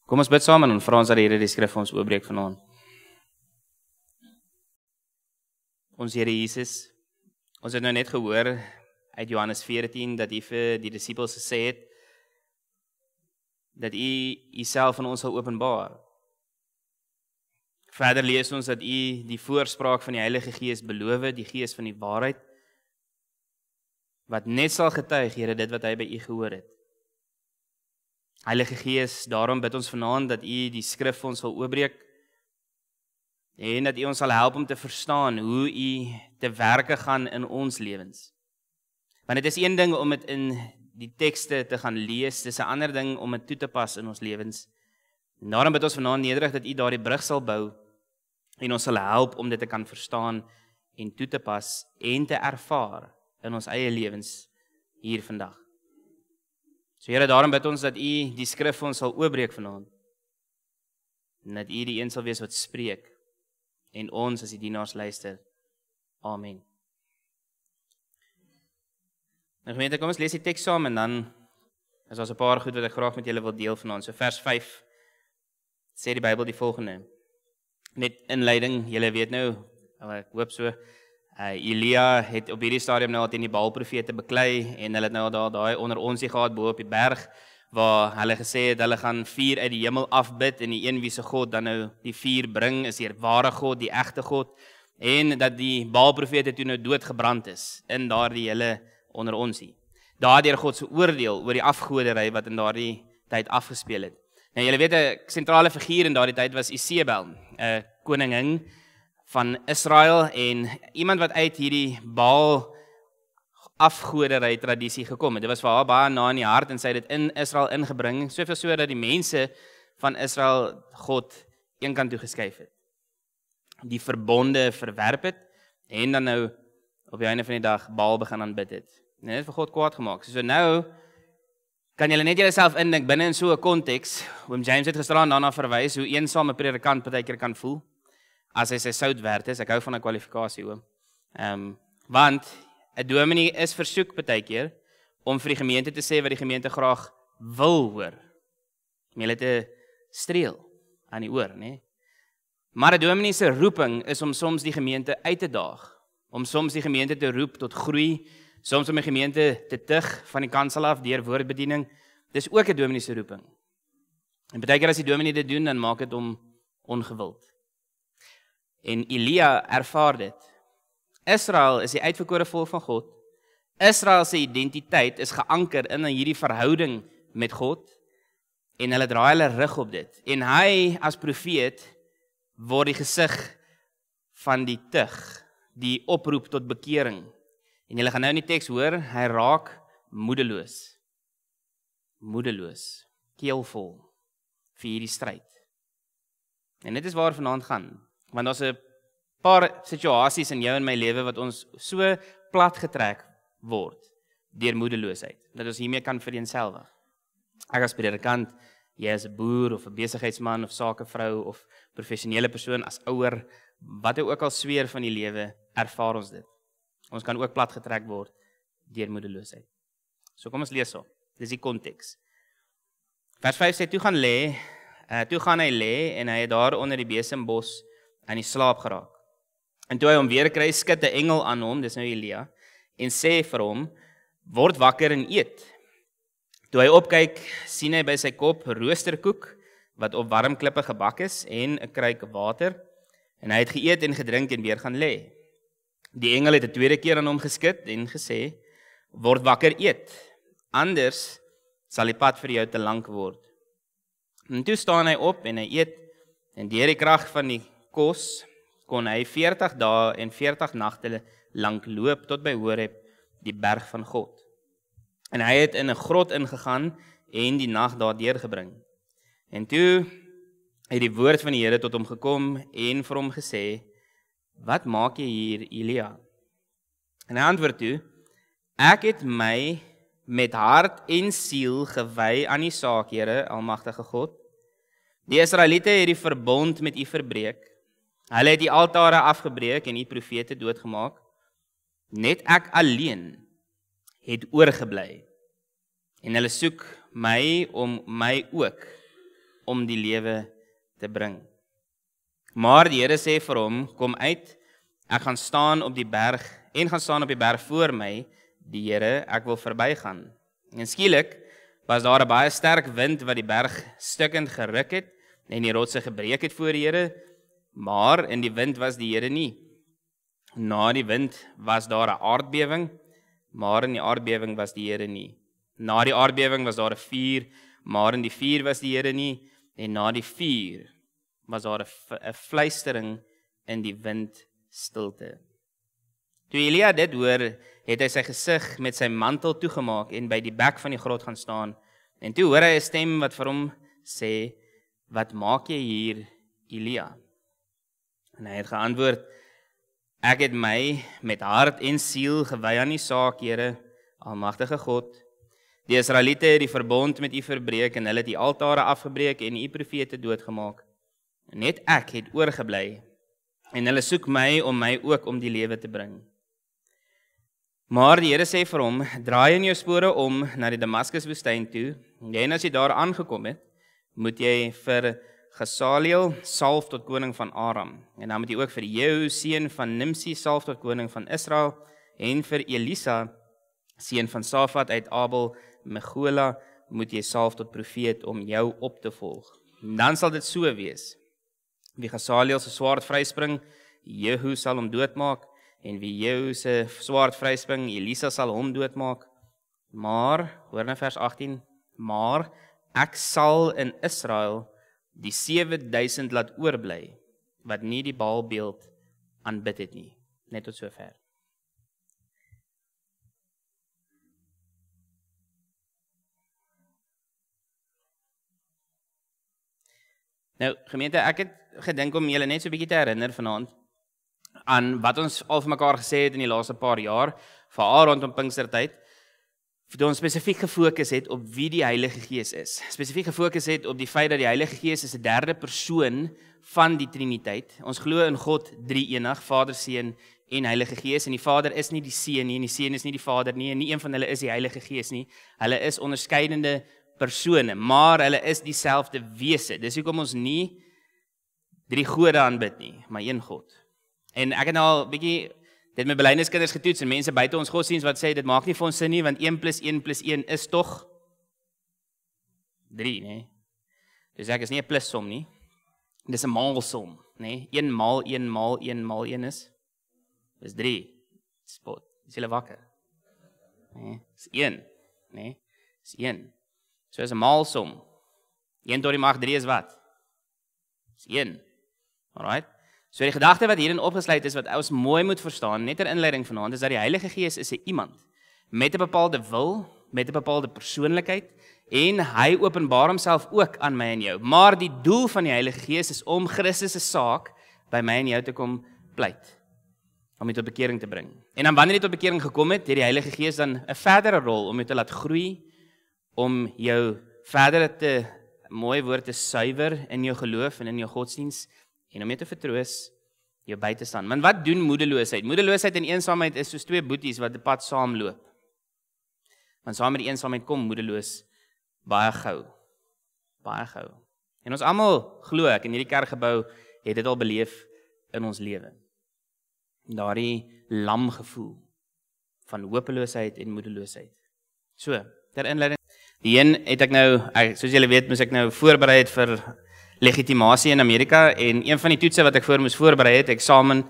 Kom ons bid saam en vra ons dat die Here die skrif vir ons oopbreek vanaand. Ons Here Jesus, ons het nou net gehoor uit Johannes 14 dat U vir die disippels gesê het dat U Uself aan ons sal openbaar. Verder lees ons dat U die voorspraak van die Heilige Gees beloof, die Gees van die waarheid, wat net sal getuig, Here, dit wat hy by U gehoor het. Heilige Gees, daarom bid ons vanaand dat U die skrif vir ons sal oopbreek en dat U ons sal help om te verstaan hoe U te werke gaan in ons lewens. Want dit is een ding om dit in die tekste te gaan lees, dis 'n ander ding om dit toe te pas in ons lewens. En daarom bid ons vanaand nederig dat U daardie brug sal bou en ons sal help om dit te kan verstaan en toe te pas en te ervaar in ons eie lewens hier vandag. So Here, daarom bid ons dat U die skrif vir ons sal oopbreek vanaand. En dat U die een sal wees wat spreek en ons as die dienaars luister. Amen. Nou gemeente, kom ons lees die teks saam en dan is daar 'n paar goed wat ek graag met julle wil deel vanaand. So vers 5 sê die Bybel die volgende. Net inleiding, julle weet nou, ek hoop so, Elia het op hierdie stadium nou al teen die Baal-profete beklei en hulle het nou al daai onder onsie gehad bo op die berg waar hulle gesê het hulle gaan vuur uit die hemel afbid en die een wie se God dan nou die vuur bring is die ware God, die egte God en dat die Baal-profete toe nou doodgebrand is in daardie hele onder onsie. Daardeur God se oordeel oor die afgoderry wat in daardie tyd afgespeel het. Nou julle weet 'n sentrale figuur in daardie tyd was Isebel, 'n koningin van Israel en iemand wat uit hierdie Baal afgoderry tradisie gekom het. Dit was vir haar baie na in die hart en sy het dit in Israel ingebring, soveel so dat die mense van Israel God eenkant toe geskuif het. Die verbonde verwerp het en dan nou op die einde van die dag Baal begin aanbid het. En dit het vir God kwaad gemaak. So nou kan julle net julleself indink binne in so 'n konteks, oom James het gisteraan daarna verwys hoe eensaam 'n predikant partykeer kan voel as hy sy sout werd is. Ek hou van 'n kwalifikasie oom. Want 'n dominee is versoek partykeer om vir die gemeente te sê wat die gemeente graag wil hoor. Om julle te streel aan die oor, né? Maar 'n dominee se roeping is om soms die gemeente uit te daag, om soms die gemeente te roep tot groei, soms om die gemeente te tug van die kansel af deur woordbediening. Dis ook 'n dominee se roeping. En partykeer as die dominee dit doen, dan maak dit hom ongewild. En Elia ervaar dit. Israel is die uitverkore volk van God. Israel se identiteit is geanker in hierdie verhouding met God en hulle draai hulle rug op dit. En hy as profeet word die gesig van die tug, die oproep tot bekering. En julle gaan nou in die teks hoor, hy raak moedeloos. Moedeloos, keelvol vir hierdie stryd. En dit is waar vanaand gaan. Want daar's 'n paar situasies in jou en my lewe wat ons so plat getrek word deur moedeloosheid, dat ons hiermee kan vereenselwig. Ek as predikant, jy as 'n boer of 'n besigheidsman of sakevrou of professionele persoon as ouer, wat ook al sweer van die lewe, ervaar ons dit. Ons kan ook plat getrek word deur moedeloosheid. So kom ons lees so. Dis die konteks. Vers 5 sê toe gaan hy lê en hy het daar onder die besembos aan die slaap geraak. En toe hy hom weer kry, skud 'n engel aan hom, dis nou Elia, en sê vir hom, word wakker en eet. Toe hy opkyk, sien hy by sy kop roosterkoek, wat op warm klippe gebak is, en 'n kruik water, en hy het geëet en gedrink en weer gaan lê. Die engel het 'n tweede keer aan hom geskud en gesê, word wakker eet, anders sal die pad vir jou te lank word. En toe staan hy op en hy eet, en deur die krag van die kos kon hy 40 dae en 40 nagte lank loop tot by Horeb, die berg van God. En hy het in 'n grot ingegaan en die nag daar deurgebring. En toe het die woord van die Here tot hom gekom en vir hom gesê, wat maak jy hier, Elia? En hy antwoord toe, ek het my met hart en siel gewy aan die saak, Here, almagtige God. Die Israeliete het die verbond met u verbreek. Hulle het die altare afgebreek en die profete doodgemaak. Net ek alleen het oorgebly. En hulle soek my om my ook om die lewe te bring. Maar die Here sê vir hom, kom uit, ek gaan staan op die berg, en gaan staan op die berg voor my, die Here, ek wil verbygaan. En skielik was daar 'n baie sterk wind wat die berg stukkend geruk het, en die rotse gebreek het voor die Here, maar in die wind was die Here nie. Na die wind was daar 'n aardbewing, maar in die aardbewing was die Here nie. Na die aardbewing was daar 'n vuur, maar in die vuur was die Here nie, en na die vuur was daar 'n fluistering in die windstilte. Toe Elia dit hoor, het hy sy gesig met sy mantel toegemaak en by die bek van die grot gaan staan. En toe hoor hy 'n stem wat vir hom sê, wat maak jy hier, Elia? En hy het geantwoord, ek het my met hart en siel gewy aan die saak, Here, almagtige God. Die Israeliete het die verbond met u verbreek en hulle het die altare afgebreek en u profete doodgemaak. Net ek het oorgebly en hulle soek my ook om die lewe te bring. Maar die Here sê vir hom, draai in jou spore om na die Damaskus woestyn toe, en as jy daar aangekom het, moet jy vir Gesaliel salf tot koning van Aram, en dan moet jy ook vir Jehu seun van Nimsi salf tot koning van Israel, en vir Elisa seun van Safat uit Abel Megola moet jy salf tot profeet om jou op te volg. En dan sal dit so wees, wie Gesaliel se swaard vryspring, Jehu sal hom doodmaak, en wie Jehu se swaard vryspring, Elisa sal hom doodmaak. Maar, hoor nou vers 18, maar ek sal in Israel die 7000 laat oorbly, wat nie die Baalbeeld aanbid het nie. Net tot sover. Nou, gemeente, ek het gedink om julle net so 'n bietjie te herinner vanaand aan wat ons al vir mekaar gesê het in die laaste paar jaar, veral rondom Pinkstertyd, toe ons spesifiek gefokus het op wie die Heilige Gees is. Spesifiek gefokus het op die feit dat die Heilige Gees is 'n derde persoon van die Triniteit. Ons glo in God drie-enig, Vader, Seun en Heilige Gees, en die Vader is nie die Seun nie, en die Seun is nie die Vader nie, en nie een van hulle is die Heilige Gees nie. Hulle is onderskeidende persone, maar hulle is dieselfde wese. Dis hoekom ons nie drie gode aanbid nie, maar een God. En ek het nou al 'n bietjie dit met belydenskinders getoets en mense buite ons godsdienst wat sê dit maak nie vir ons sin nie, want 1 + 1 + 1 is tog 3, né? Dus ek is nie 'n plussom nie. Dis 'n maalsom, né? 1 maal 1 maal 1 maal 1 is 3. Spot. Is julle wakker? Né? Dis 1, né? Dis 1. So is 'n maalsom. 1 tot die mag 3 is wat? Dis 1. Alright? So die gedagte wat hierin opgesluit is, wat ons mooi moet verstaan, net ter inleiding vanaand, is dat die Heilige Gees is 'n iemand met 'n bepaalde wil, met 'n bepaalde persoonlikheid, en hy openbaar homself ook aan my en jou. Maar die doel van die Heilige Gees is om Christus se saak by my en jou te kom pleit, om dit tot bekering te bring. En dan wanneer jy tot bekering gekom het die Heilige Gees dan 'n verdere rol om jou te laat groei, om jou verder te, mooi woord, te suiwer in jou geloof en in jou godsdienst, en om jou te vertroos, jou by te staan. Want wat doen moedeloosheid? Moedeloosheid en eensaamheid is soos twee boeties wat die pad saamloop. Want saam met die eensaamheid kom moedeloos baie gou. Baie gou. En ons almal glo ek in hierdie kerkgebou het dit al beleef in ons lewe. Daardie lam gevoel van hopeloosheid en moedeloosheid. So, ter inleiding. Die een het ek nou, soos julle weet, moes ek nou voorberei het vir legitimasie in Amerika, en een van die toetse wat ek moes voorberei het, eksamen,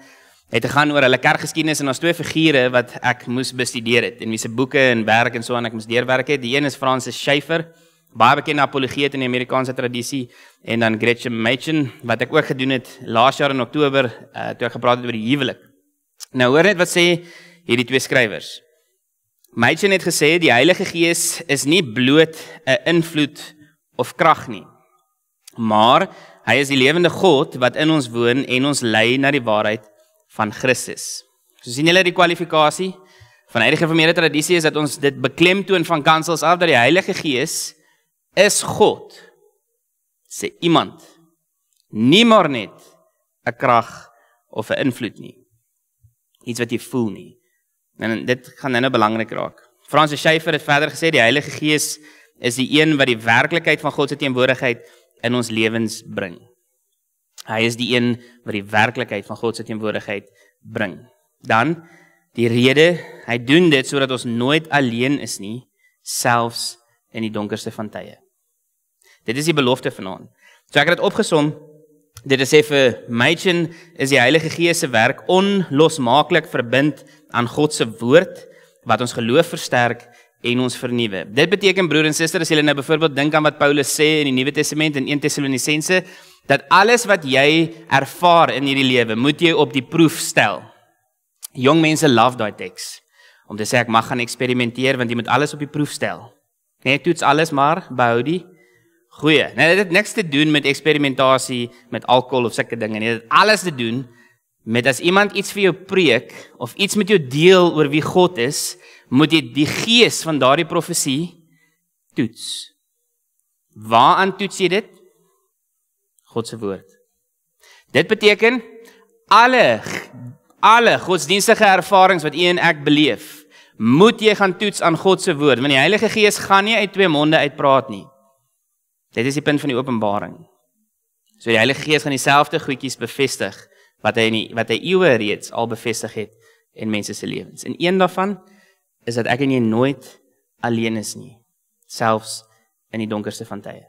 het gegaan oor hulle kerkgeskiedenis, en ons twee figure wat ek moes bestudeer het, en wie se boeke en werk en so aan ek moes deurwerk het. Die een is Francis Schaeffer, baie bekende apologeet in die Amerikaanse tradisie, en dan Gretchen Machen, wat ek ook gedoen het laas jaar in Oktober, toe ek gepraat het oor die huwelik. Nou hoor net wat sê hierdie twee skrywers. Machen het gesê, die Heilige Gees is nie bloot 'n invloed of krag nie, maar hy is die lewende God wat in ons woon en ons lei na die waarheid van Christus. So sien julle die kwalifikasie van die gereformeerde tradisie is dat ons dit beklemtoon van kansels af, dat die Heilige Gees is God, sê iemand, nie maar net 'n krag of 'n invloed nie, iets wat jy voel nie. En dit gaan nou belangrik raak. Francis Schaeffer het verder gesê, die Heilige Gees is die een wat die werklikheid van God se teenwoordigheid in ons lewens bring. Hy is die een wat die werklikheid van God se teenwoordigheid bring. Dan, die rede, hy doen dit sodat ons nooit alleen is nie, selfs in die donkerste van tye. Dit is die belofte vanaand. So ek het dit opgesom, dit is sê vir Machen is die Heilige Gees se werk onlosmaaklik verbind aan God se woord, wat ons geloof versterk en ons vernuwe. Dit beteken, broer en suster, as julle nou byvoorbeeld dink aan wat Paulus sê in die Nuwe Testament in 1 Tessalonisense, dat alles wat jy ervaar in hierdie lewe, moet jy op die proef stel. Jong mense love daai teks, om te sê ek mag gaan eksperimenteer, want jy moet alles op die proef stel. Nee, toets alles maar, behou die goeie. Nee, dit het niks te doen met eksperimentasie, met alkohol of sulke dinge, nee, dit het alles te doen met as iemand iets vir jou preek, of iets met jou deel oor wie God is, moet jy die gees van daardie profesie toets. Waaraan toets jy dit? God se woord. Dit beteken, alle godsdienstige ervarings wat u en ek beleef, moet jy gaan toets aan God se woord, want die Heilige Gees gaan nie uit twee monde uitpraat nie. Dit is die punt van die openbaring. So die Heilige Gees gaan dieselfde goedjies bevestig, wat hy eeue reeds al bevestig het in mense se lewens. En een daarvan is dat ek en jy nooit alleen is nie, selfs in die donkerste van tye.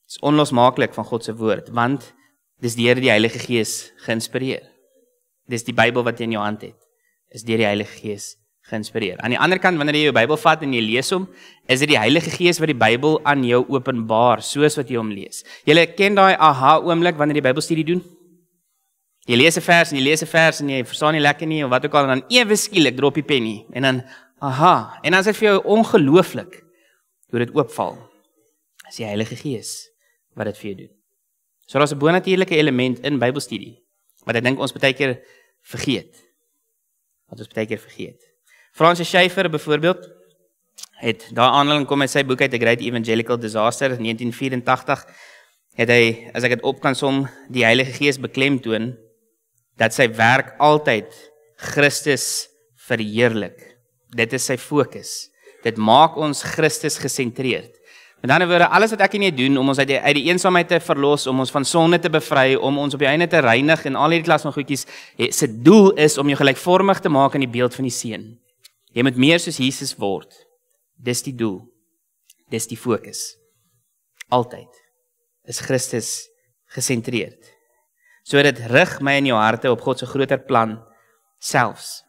Dit is onlosmaaklik van God se woord, want dis deur die Heilige Gees geïnspireer. Dis die Bybel wat jy in jou hand het, is deur die Heilige Gees geïnspireer. Aan die ander kant, wanneer jy jou Bybel vat en jy lees hom, is dit die Heilige Gees wat die Bybel aan jou openbaar, soos wat jy hom lees. Julle ken daai aha oomblik wanneer jy Bybelstudie doen? Jy lees 'n vers en jy lees 'n vers en jy verstaan nie lekker nie of wat ook al, en dan ewe skielik drop die pen nie en dan aha, en dan is dit vir jou ongelooflik hoe dit oopval. Dis die Heilige Gees wat dit vir jou doen. So daar's 'n bonatuurlike element in Bybelstudie wat ek dink ons baie keer vergeet. Francis Schaeffer byvoorbeeld het daai aanhaling kom uit sy boek uit The Great Evangelical Disaster 1984, het hy, as ek dit op kan som, die Heilige Gees beklemtoon dat sy werk altyd Christus verheerlik. Dit is sy fokus. Dit maak ons Christus gesentreerd. Met ander woorde, alles wat ek en jy doen om ons uit die eensaamheid te verlos, om ons van sonde te bevry, om ons op die einde te reinig en al hierdie klas van goedjies, sy doel is om jou gelykvormig te maak in die beeld van die Seun. Jy moet meer soos Jesus word. Dis die doel. Dis die fokus. Altyd is Christus gesentreerd. So dit rig my in jou harte op God se groter plan, selfs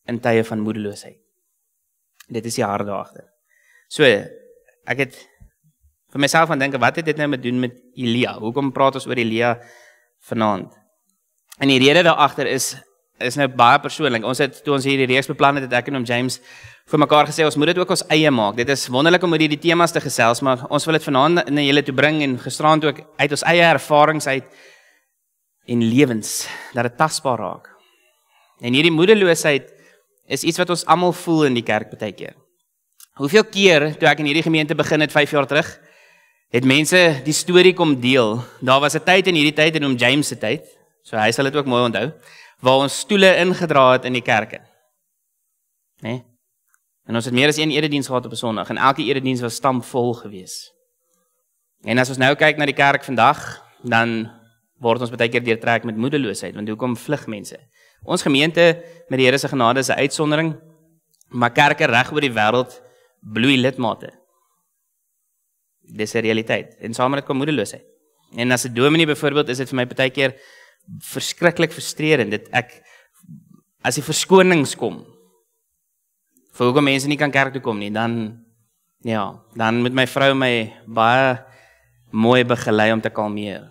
in tye van moedeloosheid. Dit is die hart daagter. So, ek het vir myself aan dink, wat het dit nou met doen met Elia? Hoekom praat ons oor Elia vanaand? En die rede daagter is nou baie persoonlik. Toe ons hierdie reeks beplan het ek en hom James vir mekaar gesê, ons moet dit ook ons eie maak. Dit is wonderlik om oor hierdie temas te gesels, maar ons wil dit vanaand na julle toe bring en gisteraand ook uit ons eie ervarings uit en lewens, dat dit tasbaar raak. En hierdie moedeloosheid is iets wat ons almal voel in die kerk baie keer. Hoeveel keer, toe ek in hierdie gemeente begin het 5 jaar terug, het mense die storie kom deel. Daar was 'n tyd in hierdie tyd en om James se tyd, so hy sal dit ook mooi onthou, waar ons stoele ingedra het in die kerke. Nee? En ons het meer as een erediens gehad op 'n Sondag, en elke erediens was stampvol gewees. En as ons nou kyk na die kerk vandag, dan word ons baie keer deurtrek met moedeloosheid, want hoekom vlug mense? Ons gemeente, met die Here se genade, is 'n uitsondering, maar kerke reg oor die wêreld bloei lidmate. Dis 'n realiteit, en saam met dit kom moedeloosheid. En as 'n dominee byvoorbeeld, is dit vir my baie keer verskriklik frustrerend, as die verskonings kom, vir hoekom mense nie kan kerk toe kom nie, dan moet my vrou my baie mooi begelei om te kalmeer.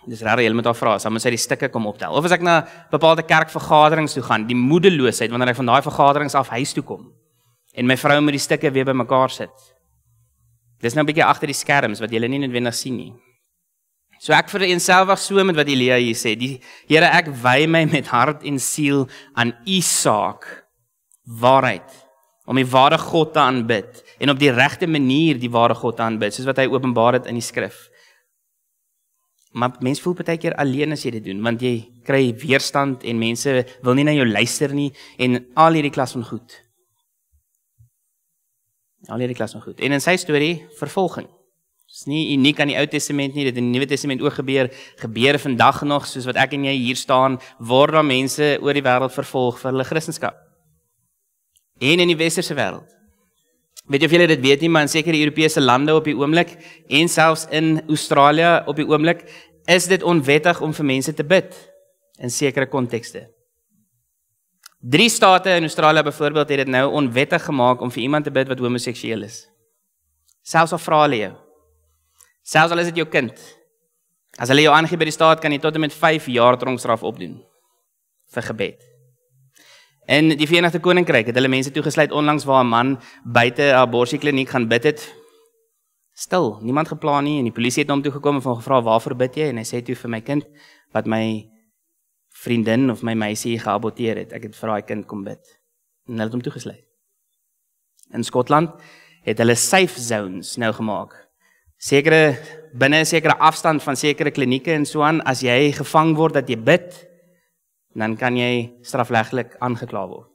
Dis raar, jy moet haar vra, dan moet sy die stukke kom optel. Of as ek na bepaalde kerkvergaderings toe gaan, die moedeloosheid, wanneer ek van daai vergaderings af huis toe kom, en my vrou moet die stukke weer by mekaar sit. Dis nou 'n bietjie agter die skerms, wat julle nie noodwendig sien nie. So ek vereenselwig so met wat Elia hier sê, Here, ek wy my met hart en siel aan u saak, waarheid, om die ware God te aanbid, en op die regte manier die ware God te aanbid, soos wat hy openbaar het in die skrif. Maar mense voel baie keer alleen as jy dit doen, want jy kry weerstand, en mense wil nie na jou luister nie, en al hierdie klas van goed. En in sy storie, vervolging. Dit is nie uniek aan die Ou Testament nie, dit in die Nuwe Testament ook gebeur vandag nog, soos wat ek en jy hier staan, word daar mense oor die wêreld vervolg vir hulle Christendom. En in die westerse wêreld. Weet jy of julle dit weet nie, maar in sekere Europese lande op die oomblik, en selfs in Australië op die oomblik, is dit onwettig om vir mense te bid, in sekere kontekste. 3 state in Australië byvoorbeeld het dit nou onwettig gemaak om vir iemand te bid wat homoseksueel is. Selfs al vra hulle jou. Selfs al is dit jou kind. As hulle jou aangee by die staat, kan jy tot en met 5 jaar tronkstraf opdoen vir gebed. In die Verenigde Koninkryk het hulle mense toegesluit onlangs waar 'n man buite 'n aborsiekliniek gaan bid het. Stil, niemand geplan nie en die polisie het na hom toe gekom en hom gevra waarvoor bid jy en hy sê toe vir my kind wat my vriendin of my meisie geaborteer het. Ek het vir daai kind kom bid. En hulle het hom toegesluit. In Skotland het hulle safe zones nou gemaak. Binne 'n sekere afstand van sekere klinieke en so aan, as jy gevang word dat jy bid, dan kan jy strafregtelik aangekla word.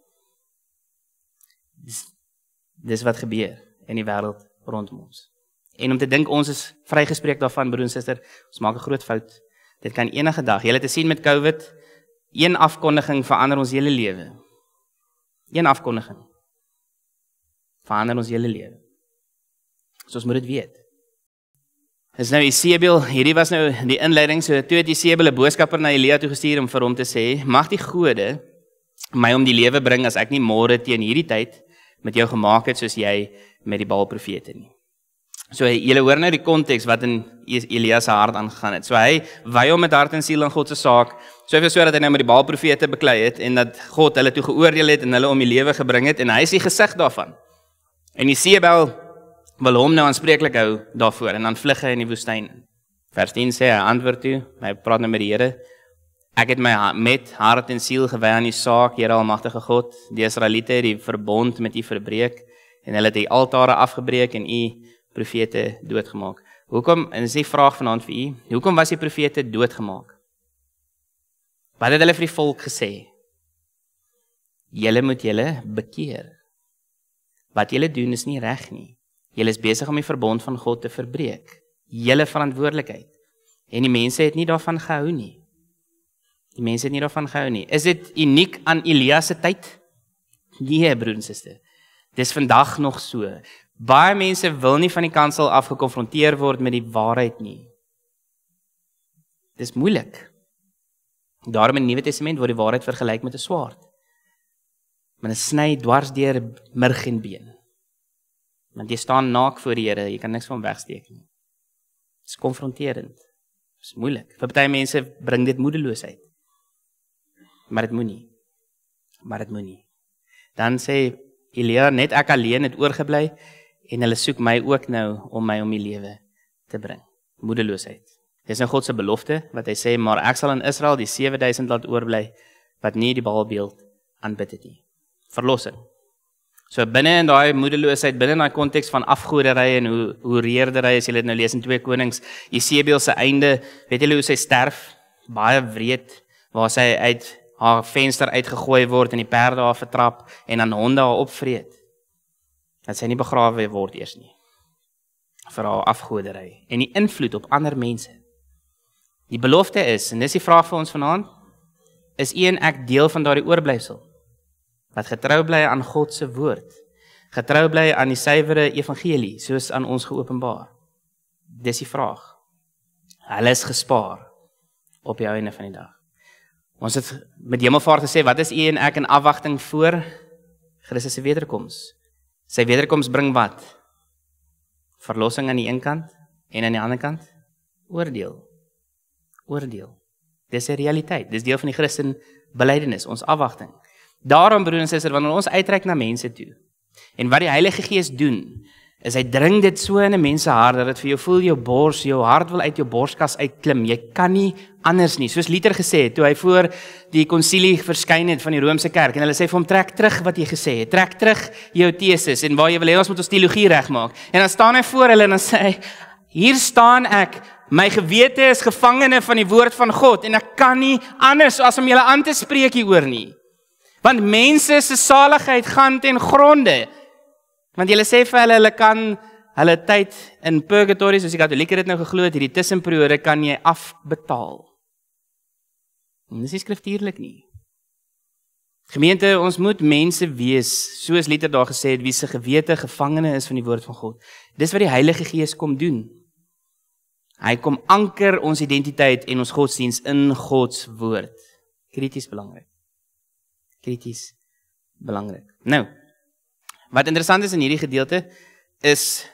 Dis wat gebeur in die wêreld rondom ons. En om te dink ons is vrygespreek daarvan, broer en suster, ons maak 'n groot fout. Dit kan enige dag, jy het te sien met COVID, een afkondiging verander ons hele lewe. Een afkondiging verander ons hele lewe. So ons moet dit weet. Is nou Isebel, hierdie was nou die inleiding, so toe het Isebel 'n boodskapper na Elia toe gestuur om vir hom te sê, mag die gode my om die lewe bring as ek nie môre teen hierdie tyd met jou gemaak het soos jy met die Baal-profete nie. So julle hoor nou die konteks wat in Elia se hart aangegaan het. So hy wy hom met hart en siel in God se saak, soveel so dat hy nou met die Baal-profete beklei het en dat God hulle toe geoordeel het en hulle om die lewe gebring het en hy is die gesig daarvan. En Isebel wil hom nou aanspreeklik hou daarvoor en dan vlug hy in die woestyn. Vers 10 sê hy antwoord toe, hy praat nou met die Here. Ek het my met hart en siel gewy aan die saak, Here Almagtige God. Die Israeliete het die verbond met U verbreek en hulle het die altare afgebreek en U profete doodgemaak. Hoekom, en dis die vraag vanaand vir U, hoekom was die profete doodgemaak? Wat het hulle vir die volk gesê? Julle moet julle bekeer. Wat julle doen is nie reg nie. Julle is besig om die verbond van God te verbreek. Julle verantwoordelikheid. En die mense het nie daarvan gehou nie. Is dit uniek aan Elia se tyd? Nee, broer en suster. Dis vandag nog so. Baie mense wil nie van die kansel af gekonfronteer word met die waarheid nie. Dis moeilik. Daarom in die Nuwe Testament word die waarheid vergelyk met 'n swaard. Maar dit sny dwars deur murg en been. Want jy staan naak voor die Here, jy kan niks van wegsteek nie. Dit is konfronterend. Dit is moeilik. Vir baie mense bring dit moedeloosheid. Maar dit moenie. Dan sê Elia, net ek alleen het oorgebly en hulle soek my ook nou om my om die lewe te bring. Moedeloosheid. Dis nou God se belofte wat hy sê, maar ek sal in Israel die 7000 laat oorbly wat nie die Baalbeeld aanbid het nie. Verlossing. So binne in daai moedeloosheid, binne in daai konteks van afgoderry en hoe reerdery, as jy dit nou lees in 2 Konings, Isebel se einde, weet julle hoe sy sterf? Baie wreed, waar sy uit haar venster uitgegooi word en die perde haar vertrap en dan honde haar opvreet. Dat sy nie begrawe word eers nie. Vir haar afgoderry en die invloed op ander mense. Die belofte is, en dis die vraag vir ons vanaand, is u en ek deel van daardie oorblyfsel? Wat getrou bly aan God se woord, getrou bly aan die suiwere evangelie, soos aan ons geopenbaar. Dis die vraag. Hulle is gespaar op die einde van die dag. Ons het met Hemelvaart gesê, wat is u en ek in afwagting voor Christus se wederkoms? Sy wederkoms bring wat? Verlossing aan die een kant en aan die ander kant oordeel. Dis 'n realiteit. Dis deel van die Christen belydenis, ons afwagting. Daarom, broer en suster, wanneer ons uitreik na mense toe, en wat die Heilige Gees doen, is hy dring dit so in 'n mens se hart, dat dit vir jou voel, jou hart wil uit jou borskas uitklim, jy kan nie anders nie, soos Luther gesê het, toe hy voor die konsilie verskyn het van die Romeinse kerk, en hulle sê vir hom, trek terug wat jy gesê het, trek terug jou teses, en waar jy wil hê ons moet ons teologie regmaak, en dan staan hy voor hulle, en dan sê hy, hier staan ek, my gewete is gevangene van die woord van God, en ek kan nie anders as om julle aan te spreek hieroor nie, want mense se saligheid gaan ten gronde. Want julle sê vir hulle kan hulle tyd in purgatory, soos die Katolieke dit nou geglo het, hierdie tussenperiode kan jy afbetaal. En dis nie skriftuurlik nie. Gemeente, ons moet mense wees, soos Luther daar gesê het, wie se gewete gevangene is van die woord van God. Dis wat die Heilige Gees kom doen. Hy kom anker ons identiteit en ons godsdiens in Gods woord. Krities belangrik. Krities belangrik. Nou, wat interessant is in hierdie gedeelte, is,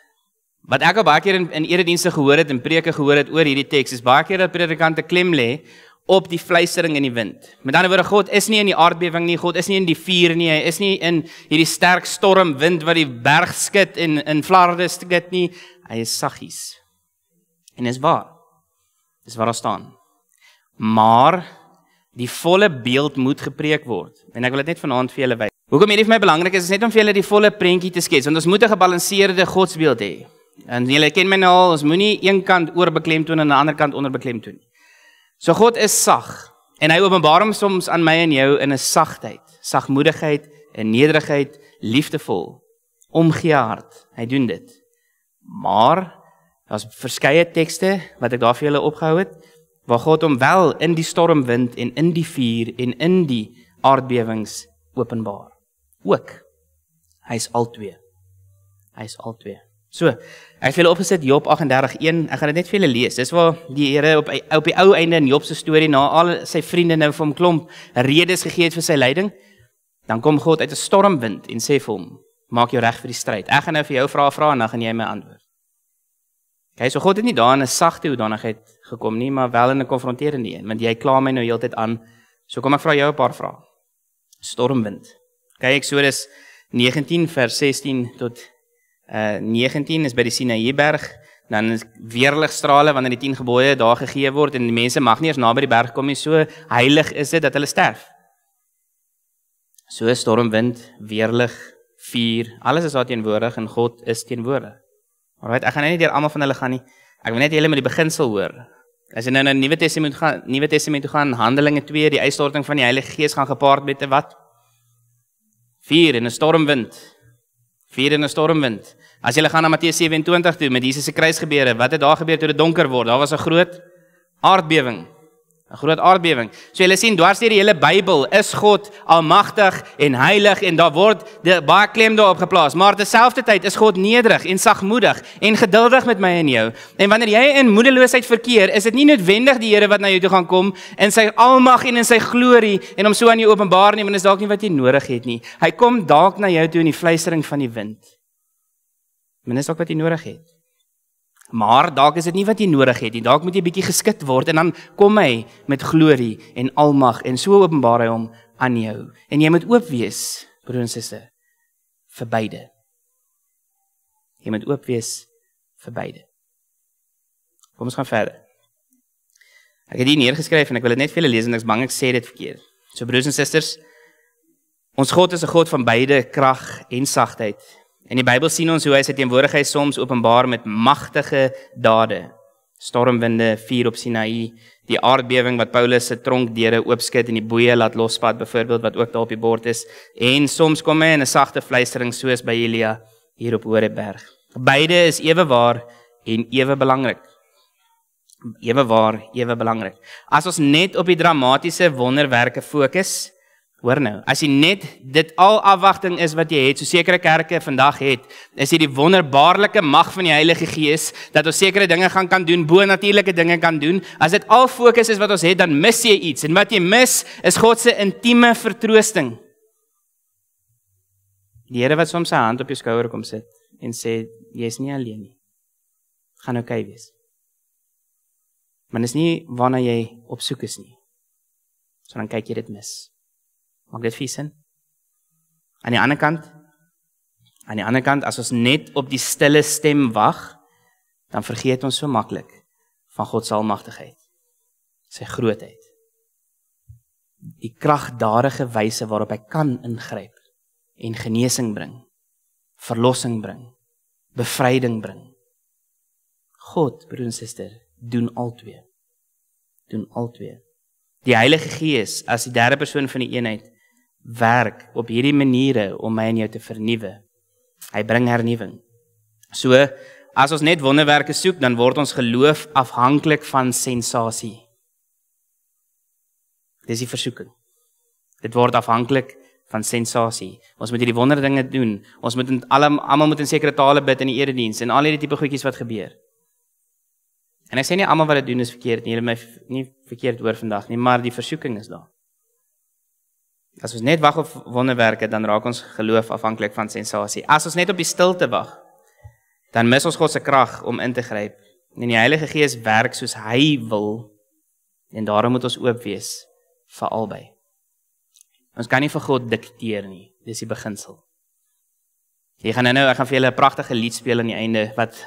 wat ek al baie keer in eredienste gehoor het, en preke gehoor het oor hierdie teks, is baie keer dat predikante klem lê op die fluistering in die wind. Met ander woorde, God is nie in die aardbewing nie, God is nie in die vuur nie, hy is nie in hierdie sterk stormwind wat die berg skud en in flarde skud nie, hy is saggies. En dis waar. Dis waar daar staan. Maar die volle beeld moet gepreek word. En ek wil dit net vanaand vir julle wys. Hoekom hierdie vir my belangrik is net om vir julle die volle prentjie te skets, want ons moet 'n gebalanseerde godsbeeld hê. En julle ken my nou al, ons moenie een kant oorbeklemtoon en aan die ander kant onderbeklemtoon nie. So God is sag, en hy openbaar hom soms aan my en jou in 'n sagtheid, sagmoedigheid, 'n nederigheid, liefdevol, omgee hart. Hy doen dit. Maar daar's verskeie tekste wat ek daar vir julle opgehou het, waar God hom wel in die stormwind en in die vuur en in die aardbewings openbaar. Ook. Hy is albei. Hy is albei. So, ek het vir julle opgesit Job 38:1. Ek gaan dit net vir julle lees. Dis waar die Here op die ou einde in Job se storie, na al sy vriende nou vir hom klomp redes gegee het vir sy lyding, dan kom God uit 'n stormwind en sê vir hom, maak jou reg vir die stryd. Ek gaan nou vir jou vra en dan gaan jy my antwoord. Okay, so God het nie daar in 'n sagte hoedanigheid gekom nie, maar wel in 'n konfronterende een, want jy kla my nou heeltyd aan. So kom ek vra jou 'n paar vrae. Stormwind. Okay, Eksodus 19 vers 16 tot 19 is by die Sinaiberg, dan is weerligstrale wanneer die 10 gebooie daar gegee word en die mense mag nie eens naby die berg kom nie, so heilig is dit dat hulle sterf. So stormwind, weerlig, vuur, alles is daar teenwoordig en God is teenwoordig. Alright, ek gaan nie deur almal van hulle gaan nie. Ek wil net julle met die beginsel hoor. As jy nou na die Nuwe Testament toe gaan, Handelinge 2, die uitstorting van die Heilige Gees gaan gepaard met 'n wat? Vuur en 'n stormwind. Vuur en 'n stormwind. As jy gaan na Matteus 27 toe met Jesus se kruisgebeure, wat het daar gebeur toe dit donker word? Daar was 'n groot aardbewing. 'n Groot aardbewing. So julle sien, dwars deur die hele Bybel is God almagtig en heilig en daar word baie klem daarop geplaas. Maar terselfdertyd is God nederig en sagmoedig en geduldig met my en jou. En wanneer jy in moedeloosheid verkeer, is dit nie noodwendig die Here wat na jou toe gaan kom in sy almag en in sy glorie en hom so aan jou openbaar nie, want dis dalk nie wat jy nodig het nie. Hy kom dalk na jou toe in die fluistering van die wind. Maar dis dalk wat jy nodig het. Maar dalk is dit nie wat jy nodig het nie. Dalk moet jy bietjie geskit word en dan kom hy met glorie en almag en so openbaar hy hom aan jou. En jy moet oop wees, broer en suster, vir beide. Jy moet oop wees vir beide. Kom ons gaan verder. Ek het hier neergeskryf en ek wil dit net vir julle lees en ek is bang ek sê dit verkeerd. So broers en susters, ons God is 'n God van beide krag en sagtheid. In die Bybel sien ons hoe hy sy teenwoordigheid soms openbaar met magtige dade. Stormwinde, vuur op Sinaï, die aardbewing wat Paulus se tronkdeure oopskud en die boeie laat losspat, byvoorbeeld wat ook daar op die bord is. En soms kom hy in 'n sagte fluistering soos by Elia hier op Horeberg. Beide is ewe waar en ewe belangrik. Ewe waar, ewe belangrik. As ons net op die dramatiese wonderwerke fokus, hoor nou, as jy net dit al afwagting is wat jy het, so sekere kerke vandag het, is dit die wonderbaarlike mag van die Heilige Gees, dat ons sekere dinge kan doen, bo-natuurlike dinge kan doen. As dit al fokus is wat ons het, dan mis jy iets. En wat jy mis, is God se intieme vertroosting. Die Here wat soms sy hand op jou skouer kom sit, en sê, jy is nie alleen nie. Gaan oukei wees. Maar dis nie waarna jy op soek is nie. So dan kyk jy dit mis. Maak dit vies sin? Aan die ander kant, as ons net op die stille stem wag, dan vergeet ons so maklik van God se almagtigheid, sy grootheid, die kragdadige wyse waarop hy kan ingryp en genesing bring, verlossing bring, bevryding bring. God, broer en suster, doen albei. Doen albei. Die Heilige Gees, as die derde persoon van die eenheid, werk op hierdie maniere om my en jou te vernuwe. Hy bring hernuwing. So, as ons net wonderwerke soek, dan word ons geloof afhanklik van sensasie. Dis die versoeking. Dit word afhanklik van sensasie. Ons moet hierdie wonderdinge doen. Ons moet almal moet in sekere tale bid in die erediens en al hierdie tipe goedjies wat gebeur. En ek sê nie almal wat dit doen is verkeerd nie. Julle my nie verkeerd hoor vandag nie, maar die versoeking is daar. As ons net wag op wonderwerke, dan raak ons geloof afhanklik van sensasie. As ons net op die stilte wag, dan mis ons God se krag om in te gryp. En die Heilige Gees werk soos hy wil, en daarom moet ons oop wees vir albei. Ons kan nie vir God dikteer nie, dis die beginsel. Ek gaan vir julle 'n pragtige lied speel aan die einde, wat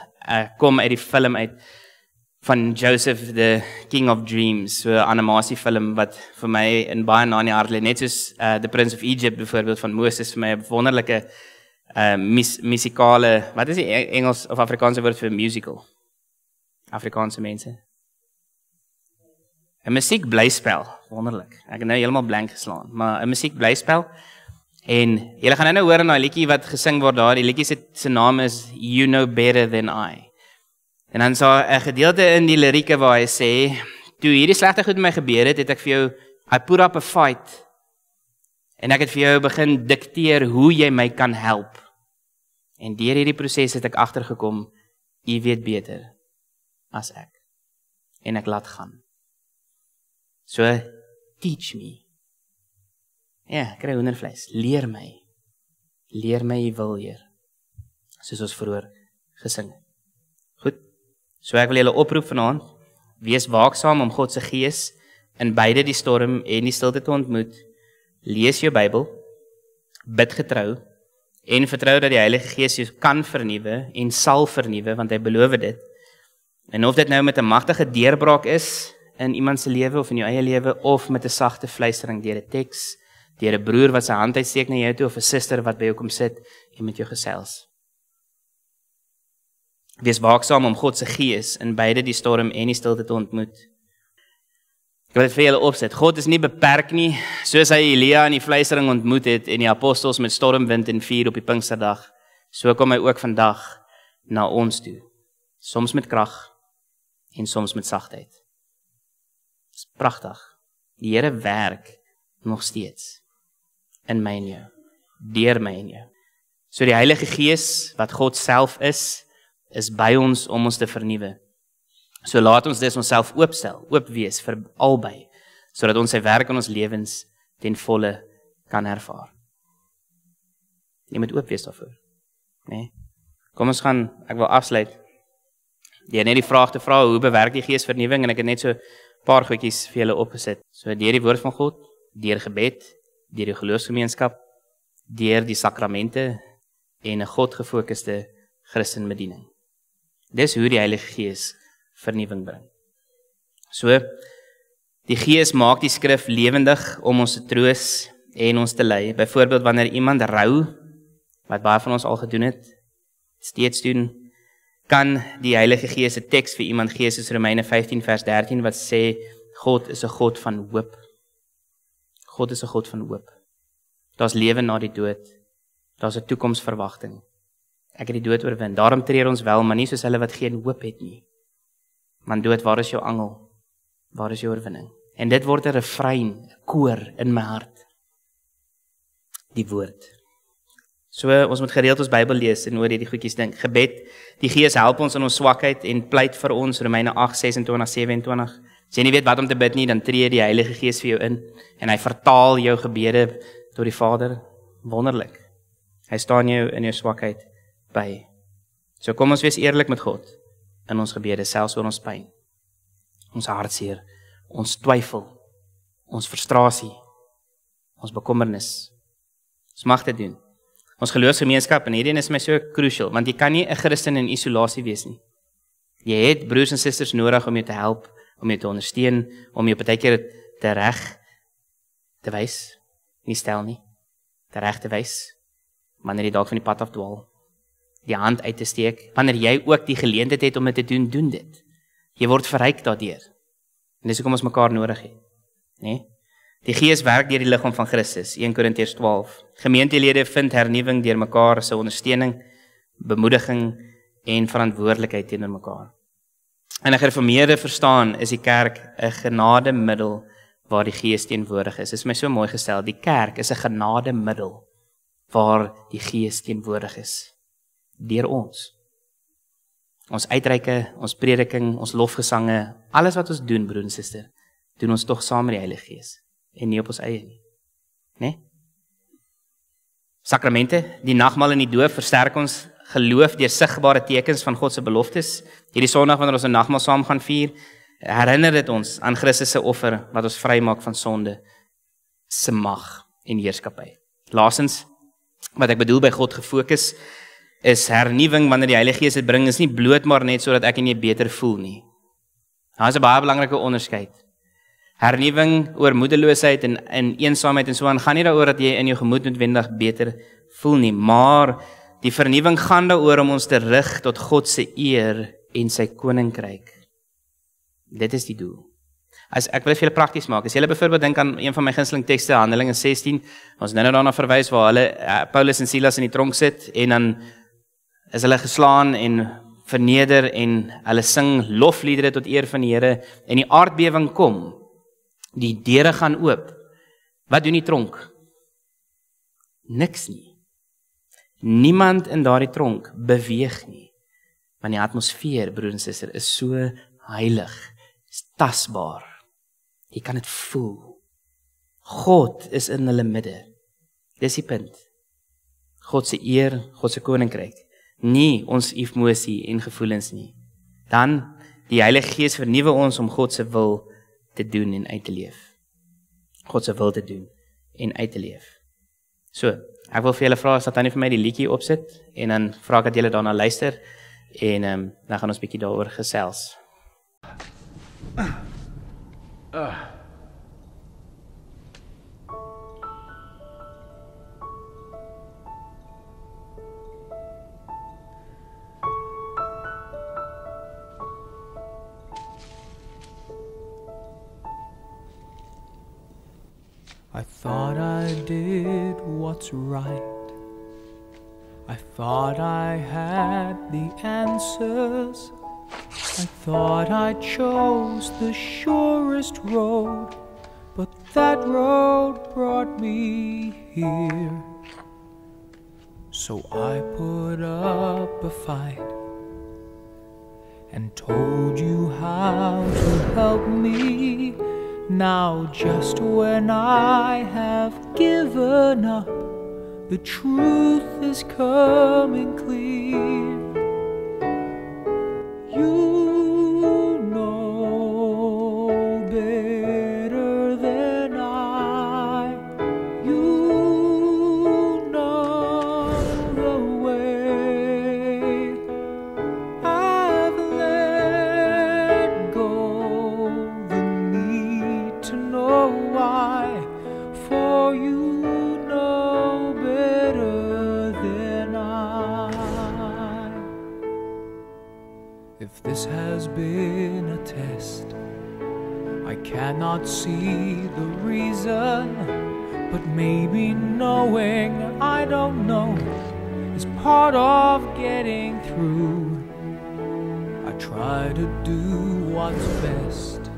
kom uit die film uit, van Joseph, the King of Dreams, so 'n animasiefilm wat vir my in baie na in die hart lê, net soos The Prince of Egypt byvoorbeeld van Moses, vir my 'n wonderlike musikale, wat is die Engels of Afrikaanse woord vir musical? Afrikaanse mense. 'n musiekblyspel, wonderlik. Ek het nou heeltemal blank geslaan, maar 'n musiekblyspel. En julle gaan nou hoor in daai liedjie wat gesing word daar, die liedjie se naam is You Know Better Than I. En dan so 'n gedeelte in die lirieke waar hy sê, toe hierdie slegte goed met my gebeur het ek vir jou, I put up a fight, en ek het vir jou begin dikteer hoe jy my kan help. En deur hierdie proses het ek agtergekom, jy weet beter as ek. En ek laat gaan. So, teach me. Ja, kry hoendervleis. Leer my jy wil, Heer. Soos ons vroeër gesing het. Goed. So ek wil julle oproep vanaand, wees waaksaam om God se Gees in beide die storm en die stilte te ontmoet. Lees jou Bybel, bid getrou en vertrou dat die Heilige Gees jou kan vernuwe en sal vernuwe, want hy beloof dit. En of dit nou met 'n magtige deurbraak is in iemand se lewe of in jou eie lewe, of met 'n sagte fluistering deur 'n teks, deur 'n broer wat sy hand uitsteek na jou toe, of 'n suster wat by jou kom sit en met jou gesels. Wees waaksaam om God se Gees in beide die storm en die stilte te ontmoet. Ek wil dit vir julle opset. God is nie beperk nie, soos hy Elia in die fluistering ontmoet het en die apostels met stormwind en vuur op die Pinksterdag. So kom hy ook vandag na ons toe. Soms met krag en soms met sagtheid. Dis pragtig. Die Here werk nog steeds in my en jou, deur my en jou. So die Heilige Gees, wat God self is by ons om ons te vernuwe. So laat ons dus onsself oopstel, oop wees vir albei, sodat ons sy werk in ons lewens ten volle kan ervaar. Jy moet oop wees daarvoor. Nee. Kom ons gaan, ek wil afsluit. Jy net die vraag te vra, hoe bewerk die Gees vernuwing, en ek het net so paar goedjies vir julle opgesit. So deur die woord van God, deur gebed, deur die geloofsgemeenskap, deur die sakramente en 'n God-gefokuste Christenbediening. Dis hoe die Heilige Gees vernuwing bring. So, die Gees maak die skrif lewendig om ons te troos en ons te lei. Byvoorbeeld wanneer iemand rou, wat baie van ons al gedoen het, steeds doen, kan die Heilige Gees 'n teks vir iemand gee, soos Romeine 15 vers 13, wat sê, God is 'n God van hoop. God is 'n God van hoop. Daar's lewe na die dood. Daar's 'n toekomsverwagting. Ek het die dood oorwin. Daarom treur ons wel, maar nie soos hulle wat geen hoop het nie. Want dood, waar is jou angel? Waar is jou oorwinning? En dit word 'n refrein, 'n koor in my hart. Die woord. So, ons moet gereeld ons Bybel lees en oor hierdie goedjies dink. Gebed, die Gees help ons in ons swakheid en pleit vir ons, Romeine 8, 26, 27. As jy nie weet wat om te bid nie, dan tree die Heilige Gees vir jou in en hy vertaal jou gebede tot die Vader. Wonderlik. Hy staan jou in jou swakheid by. So kom ons wees eerlik met God in ons gebede, selfs oor ons pyn, ons hartseer, ons twyfel, ons frustrasie, ons bekommernis. Ons mag dit doen. Ons geloofsgemeenskap, en hierdie is my so crucial, want jy kan nie 'n Christen in isolasie wees nie. Jy het broers en susters nodig om jou te help, om jou te ondersteun, om jou partykeer te reg te wys, nie stel nie, te reg te wys, wanneer jy dalk van die pad afdwaal, die hand uit te steek, wanneer jy ook die geleentheid het om dit te doen, doen dit. Jy word verryk daardeur. En dis hoekom ons mekaar nodig het, nee? Die Gees werk deur die liggaam van Christus, 1 Korintiërs 12. Gemeentelede vind hernuwing deur mekaar se ondersteuning, bemoediging en verantwoordelikheid teenoor mekaar. In 'n gereformeerde verstaan is die kerk 'n genademiddel waar die Gees teenwoordig is. Dit is my so mooi gestel. Die kerk is 'n genademiddel waar die Gees teenwoordig is. Deur ons. Ons uitreike, ons prediking, ons lofgesange, alles wat ons doen, broer en suster, doen ons tog saam met die Heilige Gees en nie op ons eie nie. Né? Sakramente, die nagmaal en die doop versterk ons geloof deur sigbare tekens van God se beloftes. Hierdie Sondag wanneer ons 'n nagmaal saam gaan vier, herinner dit ons aan Christus se offer wat ons vrymaak van sonde se mag en heerskappy. Laastens, wat ek bedoel by God gefokus, is hernuwing wanneer die Heilige Gees dit bring, is nie bloot maar net sodat ek en jy beter voel nie. Daar is 'n baie belangrike onderskeid. Hernuwing oor moedeloosheid en eensaamheid en so aan gaan nie daaroor dat jy in jou gemoed noodwendig beter voel nie, maar die vernuwing gaan daaroor om ons te rig tot God se eer en sy koninkryk. Dit is die doel. Ek wil dit vir julle prakties maak. As julle byvoorbeeld dink aan een van my gunsteling tekste, Handelinge 16, ons nou daarna verwys waar hulle Paulus en Silas in die tronk sit en dan is hulle geslaan en verneder en hulle sing lofliedere tot eer van die Here en die aardbewing kom. Die deure gaan oop. Wat doen die tronk? Niks nie. Niemand in daardie tronk beweeg nie. Want die atmosfeer, broer en suster, is so heilig, is tasbaar. Jy kan dit voel. God is in hulle midde. Dis die punt. God se eer, God se koninkryk. Nie ons emosie en gevoelens nie. Dan die Heilige Gees vernuwe ons om God se wil te doen en uit te leef. God se wil te doen en uit te leef. So, ek wil vir julle vra as dat Tannie vir my die liedjie opsit en dan vra ek dat julle daarna luister en dan gaan ons bietjie daaroor gesels. I thought I did what's right. I thought I had the answers. I thought I chose the surest road, but that road brought me here. So I put up a fight and told you how to help me. Now just when I have given up, the truth is coming clear. You know better than I. You know the way. I've let go the need to know why, for you know better than I. If this has been a test, I cannot see the reason, but maybe knowing I don't know is part of getting through. I try to do what's best,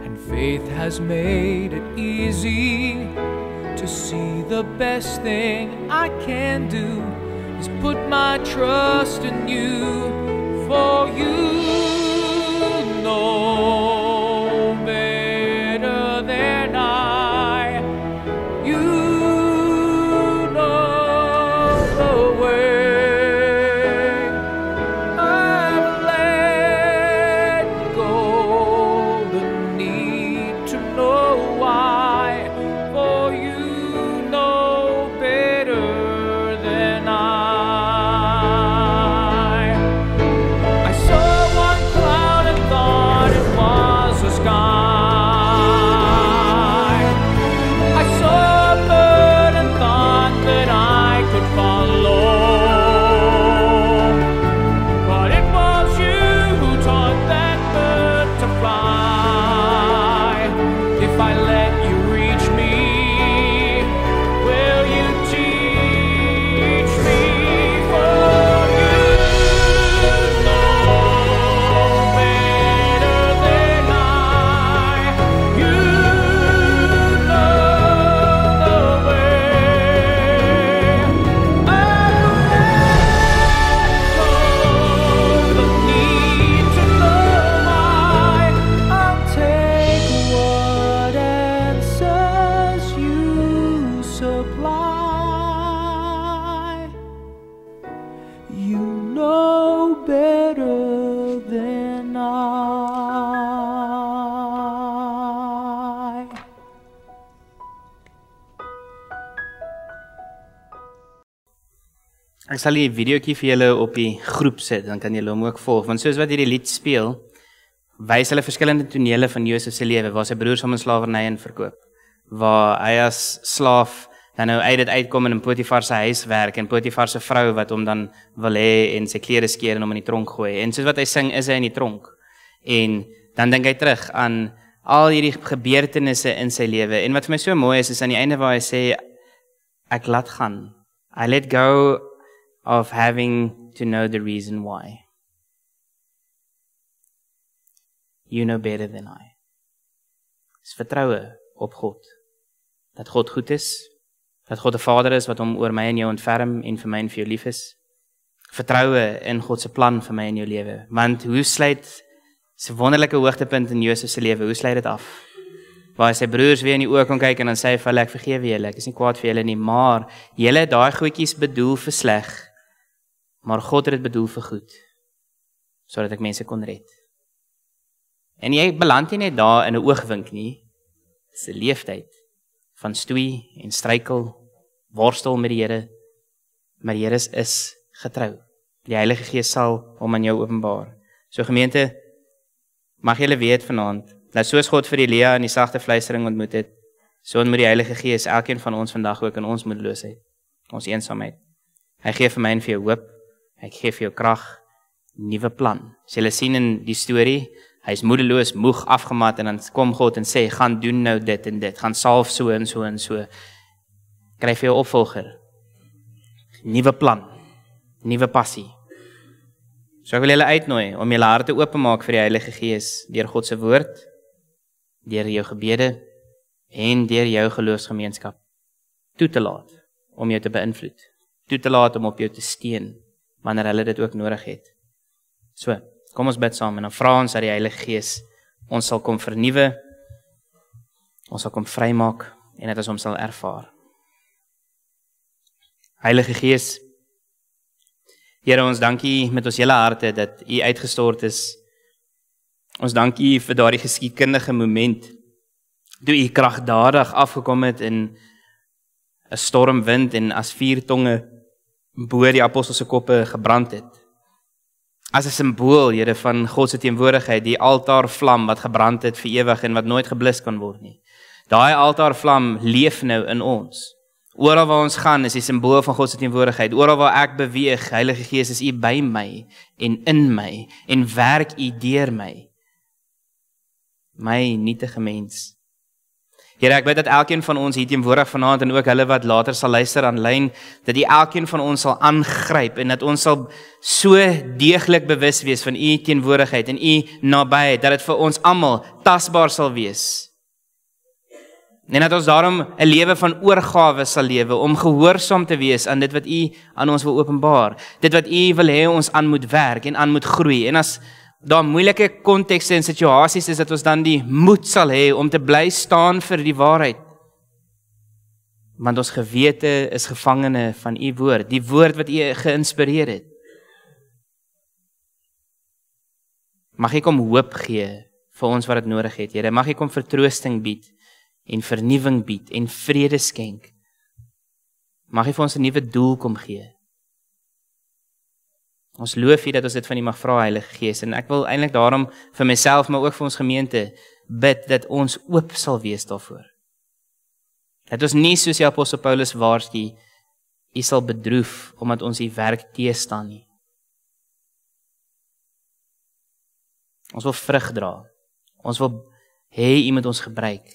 and faith has made it easy to see the best thing I can do is put my trust in you, for you know better than I. You know the way. I've let go the need to know why, for you know better than I. I saw one cloud and thought it was a sky. I saw a bird and thought that I could follow. But it was you who taught that bird to fly. If I let you reach me, will you teach me? For you Ek sal die videoetjie vir julle op die groep sit, dan kan julle hom ook volg, want soos wat hierdie lied speel, wys hulle verskillende tonele van Josef se lewe, waar sy broers hom in slawerny in verkoop, waar hy as slaaf dan nou uit dit uitkom in Potifar se huis werk, en Potifar se vrou wat hom dan wil hê en sy klere skeer en hom in die tronk gooi, en soos wat hy sing, is hy in die tronk, en dan dink hy terug aan al hierdie gebeurtenisse in sy lewe, en wat vir my so mooi is aan die einde waar hy sê, ek laat gaan, I let go of having to know the reason why. You know better than I. Dis vertroue op God. Dat God goed is, dat God 'n Vader is wat hom oor my en jou ontferm en vir my en vir jou lief is. Vertroue in God se plan vir my en jou lewe. Want hoe sluit 'n wonderlike hoogtepunt in Josef se lewe, hoe sluit dit af? Waar hy sy broers weer in die oë kon kyk en dan sê hy vir hulle, ek vergewe julle, ek is nie kwaad vir julle nie, maar julle het daai goedjies bedoel vir sleg, maar God het dit bedoel vir goed, sodat ek mense kon red. En jy beland nie net daar in 'n oogwink nie, dis 'n leeftyd van stoei en struikel, worstel met die Here, maar die Here is getrou. Die Heilige Gees sal hom aan jou openbaar. So gemeente, mag julle weet vanaand, dat soos God vir Elia in die sagte fluistering ontmoet het, so moet die Heilige Gees elkeen van ons vandag ook in ons moedeloosheid, ons eensaamheid. Hy gee vir my en vir jou hoop, hy gee vir jou krag, nuwe plan. So julle sien in die storie, hy is moedeloos, moeg, afgemat, en dan kom God en sê, gaan doen nou dit en dit, gaan salf so en so en so. Kry vir jou opvolger. Nuwe plan, nuwe passie. So ek wil julle uitnooi om julle harte oop te maak vir die Heilige Gees, deur God se woord, deur jou gebede en deur jou geloofsgemeenskap toe te laat om jou te beïnvloed, toe te laat om op jou te steun wanneer hulle dit ook nodig het. So, kom ons bid saam en dan vra ons dat die Heilige Gees ons sal kom vernuwe, ons sal kom vrymaak en dat ons hom sal ervaar. Heilige Gees, Here, ons dankie met ons hele harte dat U uitgestort is. Ons dank U vir daardie geskiedkundige moment toe U kragdadig afgekom het in 'n stormwind en as vuurtonge bo die apostels se koppe gebrand het. As 'n simbool, Here, van God se teenwoordigheid, die altaarvlam wat gebrand het vir ewig en wat nooit geblus kan word nie. Daai altaarvlam leef nou in ons. Oral waar ons gaan is die simbool van God se teenwoordigheid. Oral waar ek beweeg, Heilige Gees, is U by my en in my en werk U deur my. My nietige mens. Here, ek bid dat elkeen van ons hier teenwoordig vanaand en ook hulle wat later sal luister aanlyn, dat U elkeen van ons sal aangryp en dat ons sal so deeglik bewus wees van U teenwoordigheid en U nabyheid, dat dit vir ons almal tasbaar sal wees. En dat ons daarom 'n lewe van oorgawe sal lewe, om gehoorsaam te wees aan dit wat U aan ons wil openbaar, dit wat U wil hê ons aan moet werk en aan moet groei. En as daar moeilike kontekste en situasies is, dat ons dan die moed sal hê om te bly staan vir die waarheid. Want ons gewete is gevangene van U woord, die woord wat U geïnspireer het. Mag U kom hoop gee vir ons wat dit nodig het, Here. Mag U kom vertroosting bied en vernuwing bied en vrede skenk. Mag U vir ons 'n nuwe doel kom gee. Ons loof U dat ons dit van U mag vra, Heilige Gees, en ek wil eintlik daarom vir myself, maar ook vir ons gemeente, bid dat ons oop sal wees daarvoor. Dat ons nie soos die apostel Paulus waarsku, U sal bedroef, omdat ons U werk teestaan nie. Ons wil vrug dra. Ons wil hê U moet ons gebruik,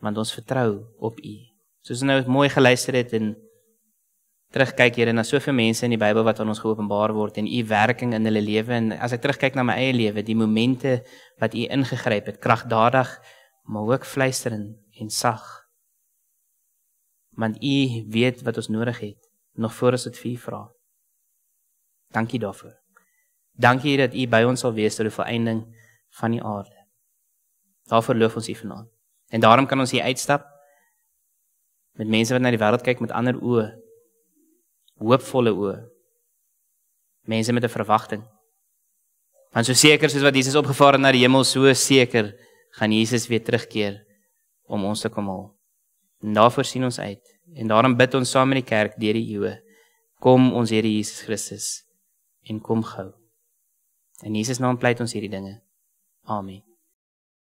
want ons vertrou op U. Soos ons nou mooi geluister het en terugkyk, Here, na soveel mense in die Bybel wat aan ons geopenbaar word en U werking in hulle lewe, en as ek terugkyk na my eie lewe, die momente wat U ingegryp het, kragdadig, maar ook fluisterend en sag. Want U weet wat ons nodig het, nog voor ons dit vir U vra. Dankie daarvoor. Dankie dat U by ons sal wees tot die volëinding van die aarde. Daarvoor loof ons U vanaand. En daarom kan ons hier uitstap met mense wat na die wêreld kyk met ander oë, hoopvolle oë, mense met 'n verwagting. Want so seker soos wat Jesus opgevaar het na die hemel, so seker gaan Jesus weer terugkeer om ons te kom haal. En daarvoor sien ons uit. En daarom bid ons saam met die kerk deur die eeue. Kom ons Here Jesus Christus en kom gou. In Jesus naam pleit ons hierdie dinge. Amen.